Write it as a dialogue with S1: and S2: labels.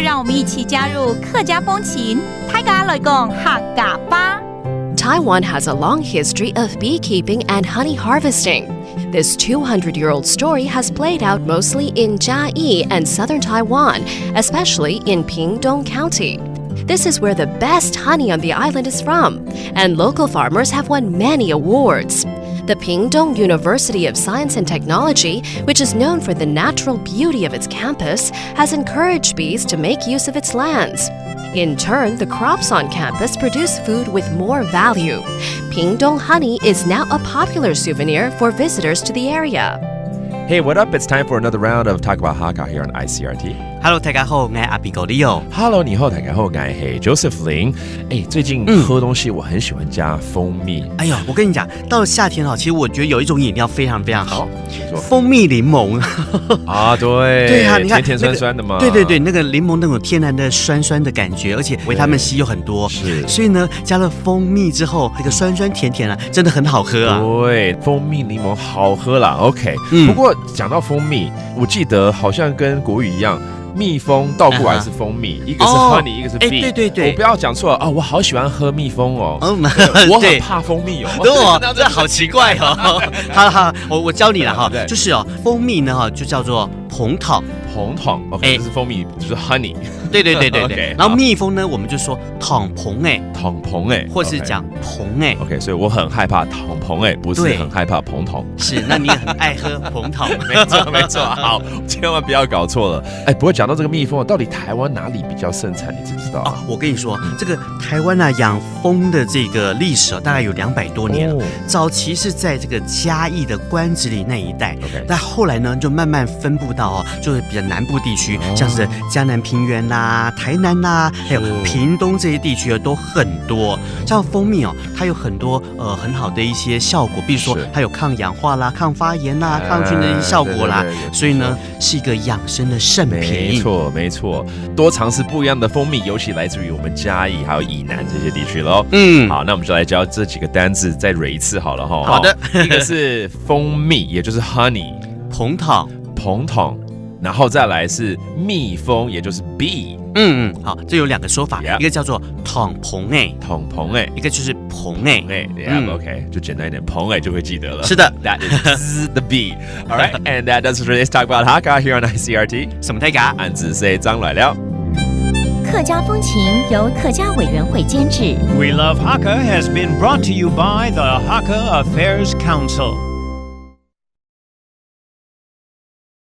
S1: 让我们一起加入客家风情，大家来讲客家吧。
S2: Taiwan has a long history of beekeeping and honey harvesting. This 200-year-old story has played out mostly in Jiayi and southern Taiwan, especially in Pingdong County. This is where the best honey on the island is from, and local farmers have won many awards. The Pingdong University of Science and Technology, which is known for the natural beauty of its campus, has encouraged bees to make use of its lands. In turn, the crops on campus produce food with more value. Pingdong honey is now a popular souvenir for visitors to the area.
S3: Hey, what up? It's time for another round of Talk About Hakka here on ICRT.Hello,
S4: 大家好，我是阿比狗利友。
S3: Hello， 你好，大家好，我是 Joseph 林。最近喝东西我很喜欢加蜂蜜。
S4: 哎呦，我跟你讲，到了夏天其实我觉得有一种饮料非常非常好，蜂蜜柠檬。
S3: 啊，对，
S4: 对啊，你看
S3: 甜甜酸酸的嘛。
S4: 对对对，那个柠檬那种天然的酸酸的感觉，而且维他命 C 又很多，
S3: 是，
S4: 所以呢，加了蜂蜜之后，这个酸酸甜甜真的很好喝啊。
S3: 对，蜂蜜柠檬好喝啦。OK，不过讲到蜂蜜，我记得好像跟国语一样。蜜蜂倒过来是蜂蜜，一个是 honey， 一个是 bee。
S4: 对对对，
S3: 我不要讲错啊！我好喜欢喝蜜蜂哦，我很怕蜂蜜哦。
S4: 这好奇怪哦。好，我教你了哈，就是蜂蜜呢就叫做蓬糖。
S3: 蓬糖 ，OK， 这是蜂蜜，就是 honey。
S4: 对。然后蜜蜂呢，我们就说糖蓬
S3: 糖蓬
S4: 或是讲蓬
S3: OK， 所以我很害怕糖蓬不是很害怕蓬糖。
S4: 是，那你也很爱喝蓬糖。
S3: 没错。好，千万不要搞错了。不过讲到这个蜜蜂，到底台湾哪里比较盛产？你知不知道？
S4: 我跟你说，这个台湾养蜂的这个历史大概有200多年了。早期是在这个嘉义的关子岭那一带，但后来呢就慢慢分布到就是比较南部地区，像是嘉南平原台南还有屏东这些地区都很多。像蜂蜜它有很多很好的一些效果，比如说它有抗氧化啦、抗发炎啦、抗菌的一些效果啦，所以呢是一个养生的圣品。
S3: 没错，多尝试不一样的蜂蜜，尤其来自于我们嘉义还有以南这些地区咯。好，那我们就来教这几个单字，再蕊一次好了哈。
S4: 好的，
S3: 一个是蜂蜜，也就是 honey，
S4: 蓬糖，
S3: 然后再来是蜜蜂，也就是 bee。
S4: 好，这有2个说法，一个叫做糖蓬一个就是蓬
S3: OK， 就简单一点，蓬就会记得了。
S4: 是的
S3: ，That is the bee. All right, and that does today's talk about Hakka here on ICRT.
S4: 什么大家？
S3: 俺只是张来了。
S1: 客家风情由客家委员会监制。
S5: We Love Hakka has been brought to you by the Hakka Affairs Council.